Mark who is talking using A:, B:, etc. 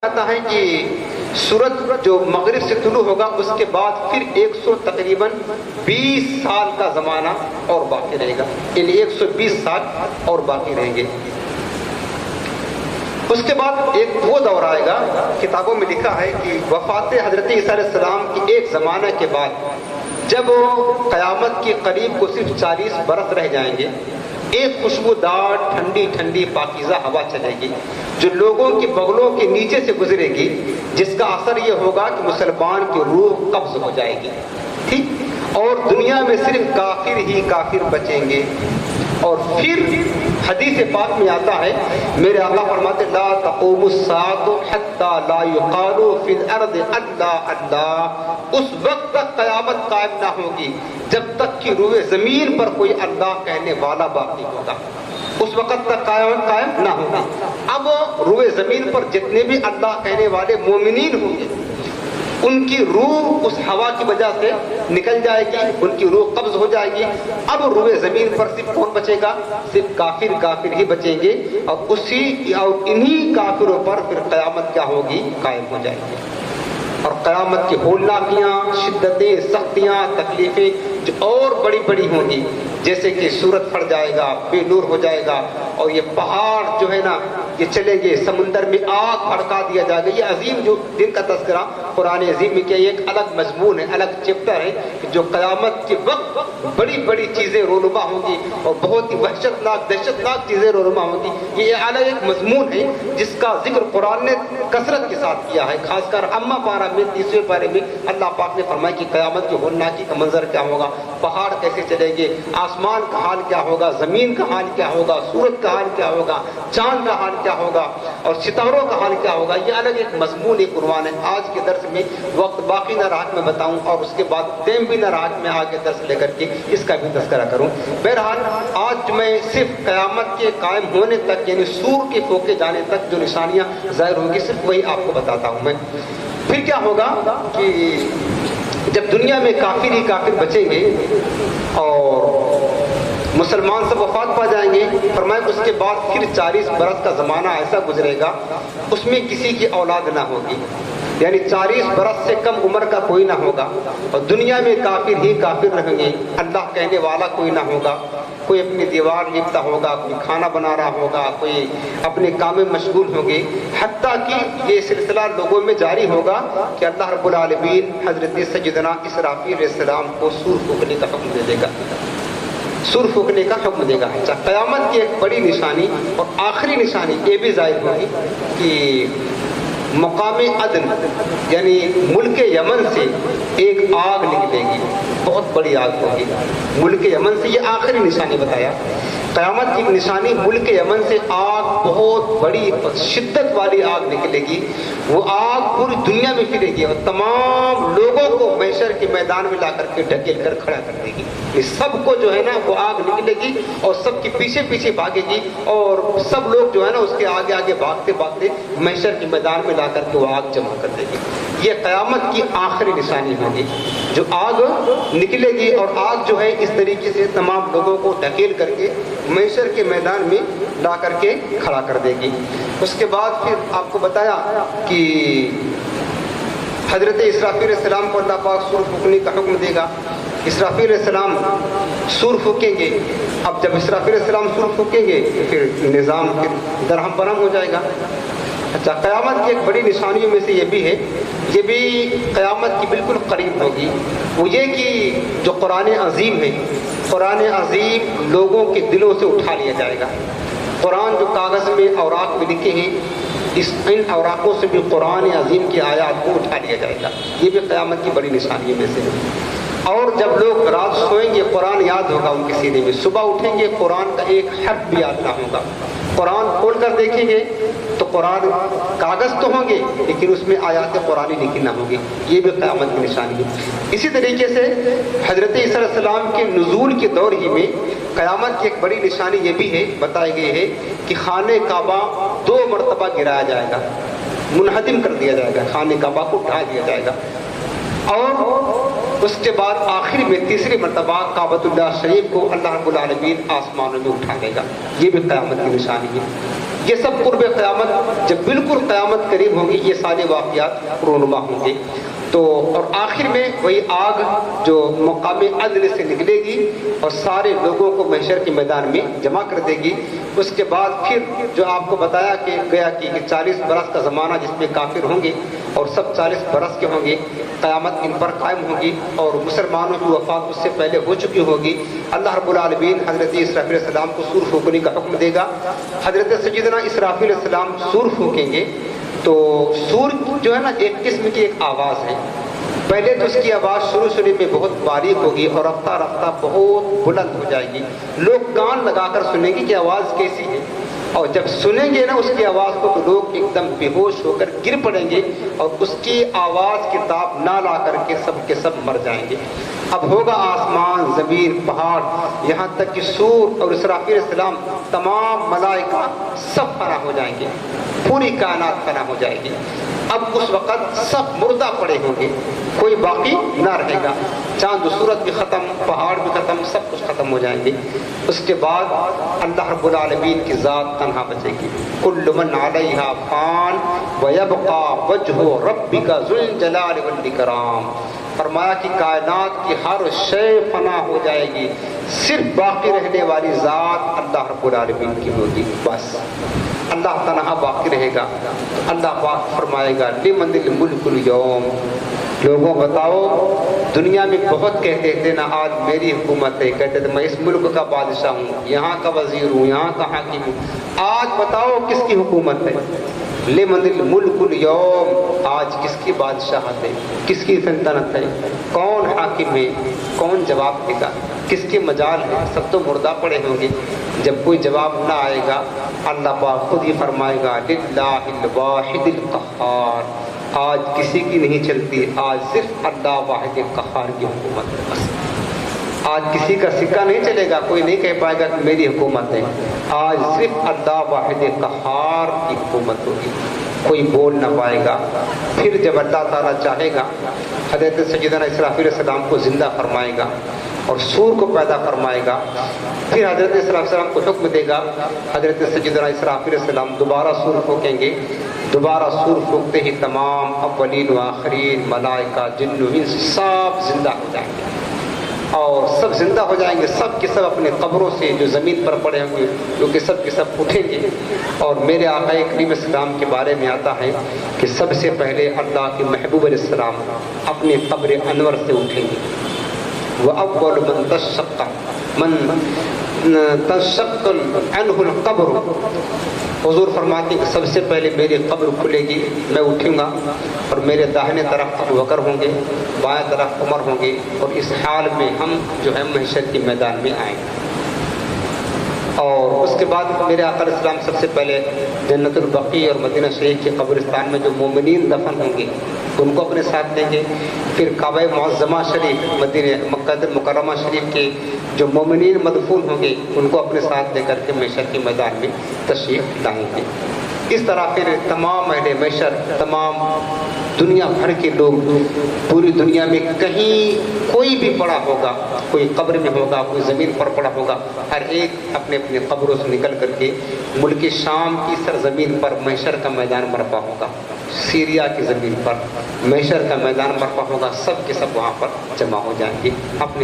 A: آتا ہے کہ سورج جو مغرب سے طلوع ہوگا اس کے بعد پھر 100 تقریباً 20 سال کا زمانہ اور باقی رہے گا، یعنی 120 سال اور باقی رہیں گے۔ اس کے بعد ایک وہ دور آئے گا، کتابوں میں لکھا ہے کہ وفات حضرت عیسیٰ علیہ السلام کی ایک زمانہ کے بعد جب قیامت کے قریب کو صرف 40 برس رہ جائیں گے، ایک خوشبودار ٹھنڈی ٹھنڈی پاکیزہ ہوا چلے گی جو لوگوں کے بغلوں کے نیچے سے گزرے گی، جس کا اثر یہ ہوگا کہ مسلمان کی روح قبض ہو جائے گی، ٹھیک، اور دنیا میں صرف کافر ہی کافر بچیں گے۔ اور پھر حدیث پاک میں آتا ہے، میرے اللہ فرماتے لا تقوم الساعة حتى لا يقال في الارض اللہ اللہ، اس وقت تک قیامت قائم نہ ہوگی جب تک کہ روئے زمین پر کوئی اللہ کہنے والا باقی ہوگا، اس وقت تک قائم نہ ہوگا۔ اب روئے زمین پر جتنے بھی اللہ کہنے والے مومنین ہوں گے، ان کی روح اس ہوا کی وجہ سے نکل جائے گی، ان کی روح قبض ہو جائے گی۔ اب روئے زمین پر صرف کون بچے گا؟ صرف کافر ہی بچیں گے، اور انہی کافروں پر پھر قیامت کیا ہوگی؟ قائم ہو جائے گی۔ اور قیامت کی ہولناکیاں، شدتیں، سختیاں، تکلیفیں جو اور بڑی بڑی ہوں گی، جیسے کہ سورج پھٹ جائے گا، بے نور ہو جائے گا، اور یہ پہاڑ جو ہے نا یہ چلیں گے، سمندر میں آگ بھڑکا دیا جائے گا۔ یہ عظیم جو دن کا تذکرہ قرآن عظیم میں کیا، یہ ایک الگ مضمون ہے، الگ چیپٹر ہے، جو قیامت کے وقت بڑی بڑی چیزیں رونما ہوں گی اور بہت ہی دہشت ناک چیزیں رونما ہوں گی۔ یہ الگ ایک مضمون ہے جس کا ذکر قرآن نے کثرت کے ساتھ کیا ہے، خاص کر اما پارہ میں 30ویں پارے میں اللہ پاک نے فرمایا کہ قیامت کی ہولناکی کا منظر کیا ہوگا، پہاڑ کیسے چلیں گے، آسمان کا حال کیا ہوگا، زمین کا حال کیا ہوگا، سورج کا حال کیا ہوگا، چاند کا حال کیا ہوگا، اور ستاروں کا حال کیا ہوگا۔ یہ الگ ایک مضمون قرآن ہے۔ آج کے درس میں وقت باقی نہ رہا میں بتاؤں، اور اس کے بعد ٹائم بھی نہ رہا کہ میں آگے درس لے کر کے اس کا بھی تذکرہ کروں۔ بہرحال آج میں صرف قیامت کے قائم ہونے تک، یعنی سور کے پھونکے جانے تک جو نشانیاں ظاہر ہوں گی صرف وہی آپ کو بتاتا ہوں میں۔ پھر کیا ہوگا کہ جب دنیا میں کافر ہی کافر بچیں گے اور مسلمان سب وفات پا جائیں گے، فرمایا اس کے بعد پھر 40 برس کا زمانہ ایسا گزرے گا اس میں کسی کی اولاد نہ ہوگی، یعنی 40 برس سے کم عمر کا کوئی نہ ہوگا، اور دنیا میں کافر ہی کافر رہیں گے، اللہ کہنے والا کوئی نہ ہوگا، کوئی اپنی دیوار لپتا ہوگا، کوئی کھانا بنا رہا ہوگا، کوئی اپنے کام میں مشغول ہوں گے، حتیٰ کہ یہ سلسلہ لوگوں میں جاری ہوگا کہ اللہ رب العالمین حضرت سیدنا اسرافیل علیہ السلام کو سور پھونکنے کا حکم دے دے گا، سور پھونکنے کا حکم دے گا۔ قیامت کی ایک بڑی نشانی اور آخری نشانی یہ بھی ظاہر ہوگی کہ مقام عدن یعنی ملک یمن سے ایک آگ نکلے گی، بہت بڑی آگ ہوگی ملک یمن سے۔ یہ آخری نشانی بتایا، قیامت کی نشانی ملک یمن سے آگ، بہت بڑی شدت والی آگ نکلے گی، وہ آگ پوری دنیا میں پھرے گی اور تمام لوگوں کو محشر کے میدان میں لا کر کے ڈھکیل کر کھڑا کر دے گی۔ یہ سب کو جو ہے نا وہ آگ نکلے گی اور سب کے پیچھے پیچھے بھاگے گی، اور سب لوگ جو ہے نا اس کے آگے آگے بھاگتے بھاگتے محشر کے میدان میں لا کر کے وہ آگ جمع کر دے گی۔ یہ قیامت کی آخری نشانی ہوگی، جو آگ نکلے گی، اور آگ جو ہے اس طریقے سے تمام لوگوں کو ڈھکیل کر کے محشر کے میدان میں لا کر کے کھڑا کر دے گی۔ اس کے بعد پھر آپ کو بتایا کہ حضرت اسرافیل علیہ السلام کو اللہ پاک سور پھونکنے کا حکم دے گا۔ اسرافیل علیہ السلام سور پھونکیں گے۔ اب جب اسرافیل علیہ السلام سور پھونکیں گے تو پھر نظام پھر درہم برہم ہو جائے گا۔ اچھا، قیامت کی ایک بڑی نشانیوں میں سے یہ بھی ہے، یہ بھی قیامت کی بالکل قریب ہوگی، وہ یہ کہ جو قرآن عظیم ہے، قرآن عظیم لوگوں کے دلوں سے اٹھا لیا جائے گا۔ قرآن جو کاغذ میں اوراق میں لکھے ہیں، ان اوراقوں سے بھی قرآن عظیم کی آیات کو اٹھا لیا جائے گا۔ یہ بھی قیامت کی بڑی نشانیوں میں سے ہے۔ اور جب لوگ رات سوئیں گے قرآن یاد ہوگا ان کے سینے میں، صبح اٹھیں گے قرآن کا ایک حرف بھی یاد نہ ہوگا۔ قرآن کھول کر دیکھیں گے تو قرآن کاغذ تو ہوں گے لیکن اس میں آیات قرآن لکھی نہ ہوگی۔ یہ بھی قیامت کی نشانی ہے۔ اسی طریقے سے حضرت عیسیٰ علیہ السلام کے نزول کے دور ہی میں قیامت کی ایک بڑی نشانی یہ بھی ہے، بتائی گئی ہے کہ خانہ کعبہ 2 مرتبہ گرایا جائے گا، منہدم کر دیا جائے گا، خانہ کعبہ کو ڈھا دیا جائے گا، اور اس کے بعد آخر میں تیسری مرتبہ کعبۃ اللہ شریف کو اللہ رب العالمین آسمانوں میں اٹھا دے گا۔ یہ بھی قیامت کی نشانی ہے۔ یہ سب قرب قیامت، جب بالکل قیامت قریب ہوگی یہ سارے واقعات رونما ہوں گے۔ تو اور آخر میں وہی آگ جو مقام عدل سے نکلے گی اور سارے لوگوں کو محشر کے میدان میں جمع کر دے گی۔ اس کے بعد پھر جو آپ کو بتایا کہ گیا کہ 40 برس کا زمانہ جس میں کافر ہوں گے اور سب 40 برس کے ہوں گے، قیامت ان پر قائم ہوگی اور مسلمانوں کی وفات اس سے پہلے ہو چکی ہوگی۔ اللہ رب العالمین حضرت اسرافیل علیہ السلام کو سور پھونکنے کا حکم دے گا۔ حضرت سیدنا اسرافیل علیہ السلام سور پھونکیں گے تو سور جو ہے نا ایک قسم کی ایک آواز ہے۔ پہلے تو اس کی آواز شروع میں بہت باریک ہوگی اور رفتہ رفتہ بہت بلند ہو جائے گی، لوگ کان لگا کر سنیں گے کہ آواز کیسی ہے، اور جب سنیں گے نا اس کی آواز کو تو لوگ ایک دم بے ہوش ہو کر گر پڑیں گے اور اس کی آواز کی تاب نہ لا کر کے سب مر جائیں گے۔ اب ہوگا آسمان، زمین، پہاڑ، یہاں تک کہ سور اور اسرافیل علیہ السلام، تمام ملائکہ سب فنا ہو جائیں گے، پوری کائنات فنا ہو جائے گی۔ اب اس وقت سب مردہ پڑے ہوں گے، کوئی باقی نہ رہے گا، چاند و سورج بھی ختم، پہاڑ بھی ختم، سب کچھ ختم ہو جائیں گے۔ اس کے بعد اللہ رب العالمین کی ذات تنہا بچے گی۔ کل من علیہا فان ویبقى وجہ ربک ذو الجلال والاکرام۔ فرمایا کہ کائنات کی ہر شے فنا ہو جائے گی، صرف باقی رہنے والی ذات اللہ رب العالمین کی ہوگی، بس اللہ تنہا باقی رہے گا۔ اللہ پاک فرمائے گا لمن الملک اليوم، لوگوں بتاؤ، دنیا میں بہت کہتے تھے نا آج میری حکومت ہے، کہتے تھے میں اس ملک کا بادشاہ ہوں، یہاں کا وزیر ہوں، یہاں کا حاکم ہوں، آج بتاؤ کس کی حکومت ہے؟ لمن الملک اليوم، آج کس کی بادشاہت ہے، کس کی سلطنت ہے، کون حاکم ہے، کون جواب دے گا، کس کے مجال ہے؟ سب تو مردہ پڑے ہوں گے۔ جب کوئی جواب نہ آئے گا اللہ پاک خود ہی فرمائے گا للہ الواحد القہار، آج کسی کی نہیں چلتی، آج صرف اللہ واحد قہار کی حکومت ہے، بس آج کسی کا سکہ نہیں چلے گا، کوئی نہیں کہہ پائے گا کہ میری حکومت ہے، آج صرف اللہ واحد قہار کی حکومت ہوگی، کوئی بول نہ پائے گا۔ پھر جب اللہ تعالیٰ چاہے گا حضرت سیدنا اسرافیل علیہ السلام کو زندہ فرمائے گا اور سور کو پیدا فرمائے گا، پھر حضرت اسرافیل علیہ السلام کو حکم دے گا، حضرت سیدنا اسرافیل علیہ السلام دوبارہ سور پھونکیں گے، دوبارہ سور پھونکتے ہی تمام اولین و آخرین، ملائکہ، جن و انس سب زندہ ہو جائیں گے اور سب زندہ ہو جائیں گے، سب کے سب اپنے قبروں سے جو زمین پر پڑے ہوں گے جو کہ سب کے سب اٹھیں گے۔ اور میرے آقا کریم السلام کے بارے میں آتا ہے کہ سب سے پہلے اللہ کے محبوب علیہ السلام اپنے قبر انور سے اٹھیں گے، وَأَوَّلُ مَن تَنشَقُّ عَنْهُ الْقَبْرُ، حضور فرماتے ہیں کہ سب سے پہلے میری قبر کھلے گی، میں اٹھوں گا اور میرے داہنے طرف ابو بکر ہوں گے، بائیں طرف عمر ہوں گے، اور اس حال میں ہم جو ہے محشر کے میدان میں آئیں گے۔ اور اس کے بعد میرے آقا علیہ السلام سب سے پہلے جنت البقیع اور مدینہ شریف کے قبرستان میں جو مومنین دفن ہوں گے ان کو اپنے ساتھ دیں گے، پھر کعبہ معظمہ شریف مدینہ مکہ مکرمہ شریف کے جو مومنین مدفون ہوں گے ان کو اپنے ساتھ لے کر کے محشر کے میدان میں تشریف لائیں گے۔ اس طرح پھر تمام اہل محشر، تمام دنیا بھر کے لوگ، پوری دنیا میں کہیں کوئی بھی پڑا ہوگا، کوئی قبر میں ہوگا، کوئی زمین پر پڑا ہوگا، ہر ایک اپنے اپنے قبروں سے نکل کر کے ملک شام کی سرزمین پر محشر کا میدان برپا ہوگا، سیریا کی زمین پر محشر کا میدان برپا ہوگا، سب کے سب وہاں پر جمع ہو جائیں گے اپنے